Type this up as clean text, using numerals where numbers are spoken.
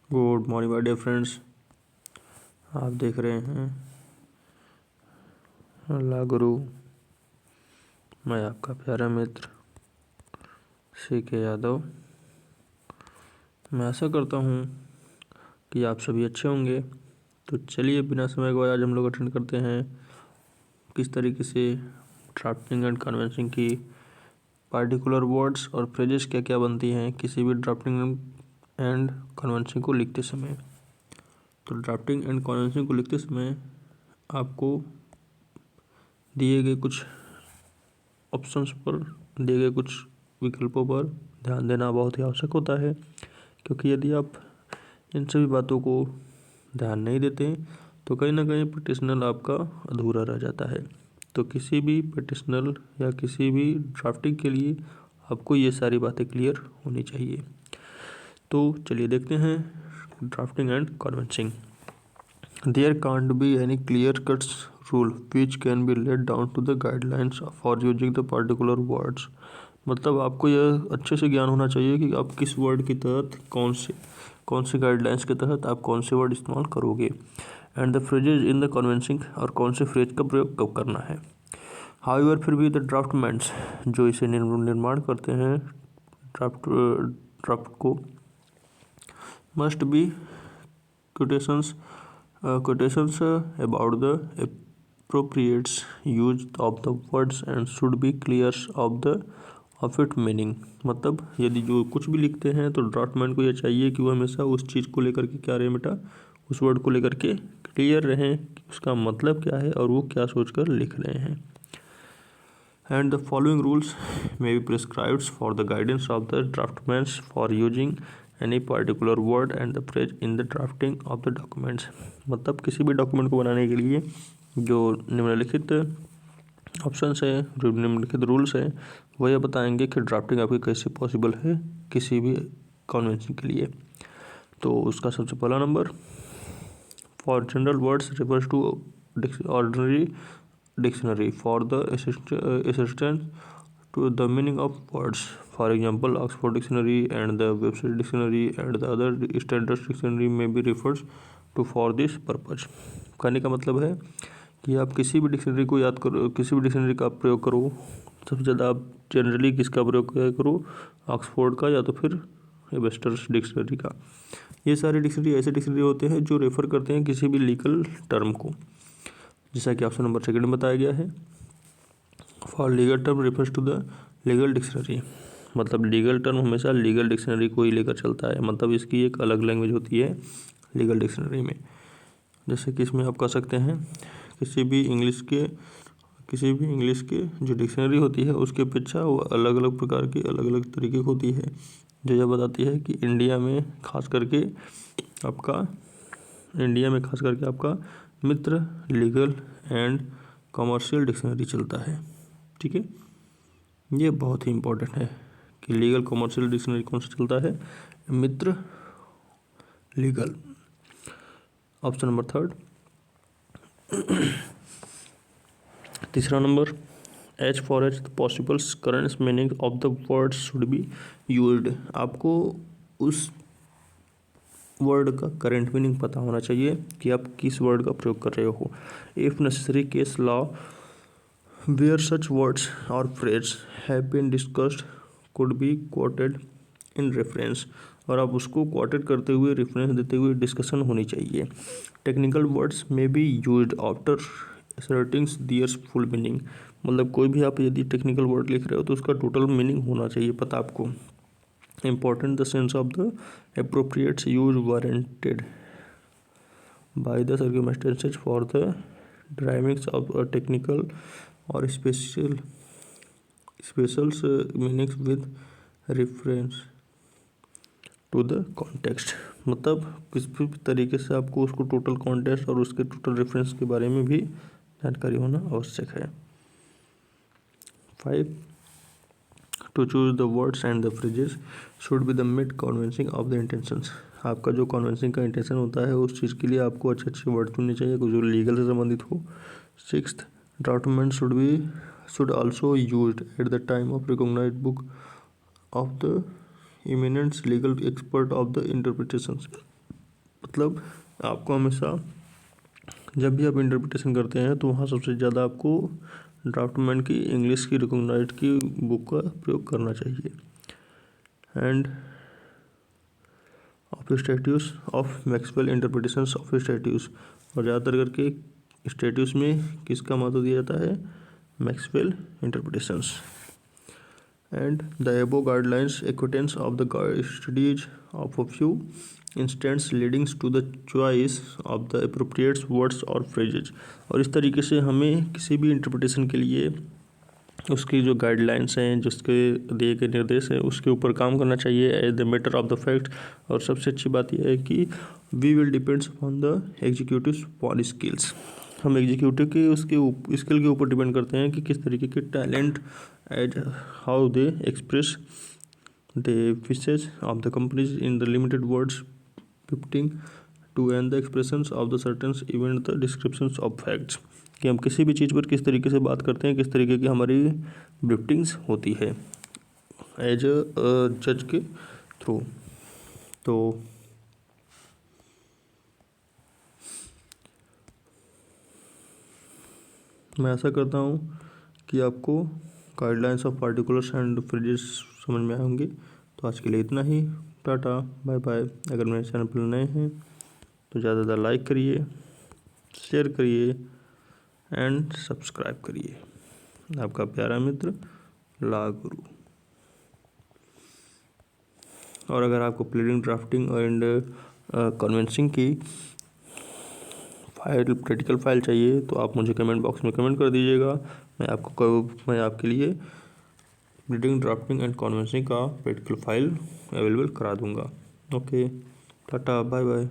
Good morning my dear friends. आप देख रहे हैं ला गुरु। मैं आपका प्यारा मित्र CK यादव। मैं आशा करता हूँ कि आप सभी अच्छे होंगे। तो चलिए बिना समय गवाए आज हम लोग अटेंड करते हैं किस तरीके से ड्राफ्टिंग एंड कन्वेंसिंग की पार्टिकुलर वर्ड्स और फ्रेजेस क्या क्या बनती हैं किसी भी ड्राफ्टिंग एंड कन्वेंसिंग को लिखते समय। तो ड्राफ्टिंग एंड कन्वेंसिंग को लिखते समय आपको दिए गए कुछ ऑप्शंस पर, दिए गए कुछ विकल्पों पर ध्यान देना बहुत ही आवश्यक होता है, क्योंकि यदि आप इन सभी बातों को ध्यान नहीं देते तो कहीं ना कहीं पिटिशनल आपका अधूरा रह जाता है। तो किसी भी पिटिशनल या किसी भी ड्राफ्टिंग के लिए आपको ये सारी बातें क्लियर होनी चाहिए। तो चलिए देखते हैं drafting and convincing. There can't be any clear-cut rule which can be laid down to the guidelines for using the particular words। मतलब आपको यह अच्छे से ज्ञान होना चाहिए कि आप किस वर्ड के तहत कौन से गाइडलाइंस के तहत आप कौन से वर्ड इस्तेमाल करोगे and the phrases in the convincing, और कौन से फ्रेज का प्रयोग कब करना है। हाउएवर फिर भी द ड्राफ्टमैन्स जो इसे निर्माण करते हैं ड्राफ्ट को must be quotations about the appropriate use of the words and should be clear of its meaning। मतलब यदि जो कुछ भी लिखते हैं तो ड्राफ्टमैन को यह चाहिए कि वो हमेशा उस चीज़ को लेकर के क्या रहे बेटा, उस वर्ड को लेकर के क्लियर रहें कि उसका मतलब क्या है और वो क्या सोचकर लिख रहे हैं। And the following rules may be prescribed for the guidance of the draftsman for using any particular word and the phrase in the drafting of the documents। मतलब किसी भी डॉक्यूमेंट को बनाने के लिए जो निम्नलिखित ऑप्शंस है, जो निम्नलिखित रूल्स हैं, वो ये बताएंगे कि ड्राफ्टिंग आपकी कैसे पॉसिबल है किसी भी कन्वेंशन के लिए। तो उसका सबसे पहला number, for general words refers to ordinary dictionary for the assistance to the meaning of words। For example, Oxford Dictionary and the Webster Dictionary and the other standard dictionary may be referred to for this purpose। कहने का मतलब है कि आप किसी भी dictionary को याद करो, किसी भी डिक्शनरी का प्रयोग करो। सबसे ज़्यादा आप जनरली किसका प्रयोग करो, ऑक्सफोर्ड का या तो फिर वेस्टर डिक्शनरी का। ये सारे डिक्शनरी ऐसे डिक्शनरी होते हैं जो रेफर करते हैं किसी भी लीगल टर्म को, जैसा कि ऑप्शन नंबर 2 में बताया गया है। For legal term refers to the legal dictionary. मतलब लीगल टर्म हमेशा लीगल डिक्शनरी को ही लेकर चलता है, मतलब इसकी एक अलग लैंग्वेज होती है लीगल डिक्शनरी में। जैसे कि इसमें आप कह सकते हैं किसी भी इंग्लिश के जो डिक्शनरी होती है उसके अपेक्षा वो अलग अलग प्रकार की अलग अलग तरीके की होती है, जो यह बताती है कि इंडिया में खास करके आपका मित्र लीगल एंड कमर्शियल डिक्शनरी चलता है। ठीक है, ये बहुत ही इम्पोर्टेंट है कि लीगल कमर्शियल डिक्शनरी कौन सा चलता है, मित्र लीगल। ऑप्शन नंबर 3, तीसरा number, H for H the possible current meaning of the word should be used. आपको उस वर्ड का करंट मीनिंग पता होना चाहिए कि आप किस वर्ड का प्रयोग कर रहे हो। If necessary case law where such words और phrase have been discussed could be quoted in reference, और आप उसको कोटेड करते हुए रेफरेंस देते हुए डिस्कशन होनी चाहिए। टेक्निकल वर्ड्स में be used after asserting their full meaning. मतलब कोई भी आप यदि टेक्निकल वर्ड लिख रहे हो तो उसका टोटल मीनिंग होना चाहिए पता आपको। Important the sense of the appropriate use warranted by the circumstances for the deriving of a technical or special meanings with reference to the context। मतलब किस भी तरीके से आपको उसको टोटल कॉन्टेक्स्ट और उसके टोटल रेफरेंस के बारे में भी जानकारी होना आवश्यक है। 5, to choose the words and the phrases should be the mid convincing of the intentions. आपका जो कन्विंसिंग का इंटेंशन होता है उस चीज़ के लिए आपको अच्छे अच्छे वर्ड चुनने चाहिए जो लीगल से संबंधित हो। 6, draftsman should also used at the time of recognised book of the eminent legal expert of the interpretations. मतलब आपको हमेशा जब भी आप इंटरप्रिटेशन करते हैं तो वहाँ सबसे ज़्यादा आपको ड्राफ्टमैन की इंग्लिश की रिकॉग्नाइज्ड की बुक का प्रयोग करना चाहिए। And of statutes of Maxwell interpretations of statutes, और ज़्यादातर करके स्टैट्यूस में किसका महत्व दिया जाता है, Maxwell interpretations. And the above guidelines acquaintance of the studies of a few instances leading to the choice of the appropriate words or phrases। और इस तरीके से हमें किसी भी इंटरप्रिटेशन के लिए उसकी जो गाइडलाइंस हैं, जिसके दिए गए निर्देश हैं, उसके ऊपर काम करना चाहिए as the matter of the fact. और सबसे अच्छी बात यह है कि we will depends upon the executive on skills. हम एग्जीक्यूटिव के उसके स्किल के ऊपर डिपेंड करते हैं कि किस तरीके के talent as how they express the wishes of the companies in the limited words fitting to and the expressions of the certain event the descriptions of facts, कि हम किसी भी चीज़ पर किस तरीके से बात करते हैं, किस तरीके की हमारी ब्रिफ्टिंग्स होती है एज अ जज के थ्रू। तो मैं आशा करता हूँ कि आपको guidelines of particulars and phrases समझ में आए होंगे। तो आज के लिए इतना ही, टाटा बाय बाय। अगर मेरे चैनल पर नए हैं तो ज़्यादा से ज़्यादा लाइक करिए, शेयर करिए एंड सब्सक्राइब करिए। आपका प्यारा मित्र ला गुरु। और अगर आपको प्लीडिंग, ड्राफ्टिंग एंड कन्वेंसिंग की फाइल, प्रैक्टिकल फाइल चाहिए तो आप मुझे कमेंट बॉक्स में कमेंट कर दीजिएगा। मैं आपके लिए प्लीडिंग, ड्राफ्टिंग एंड कन्वेंसिंग का प्रैक्टिकल फाइल अवेलेबल करा दूंगा। Okay, ta-ta bye bye.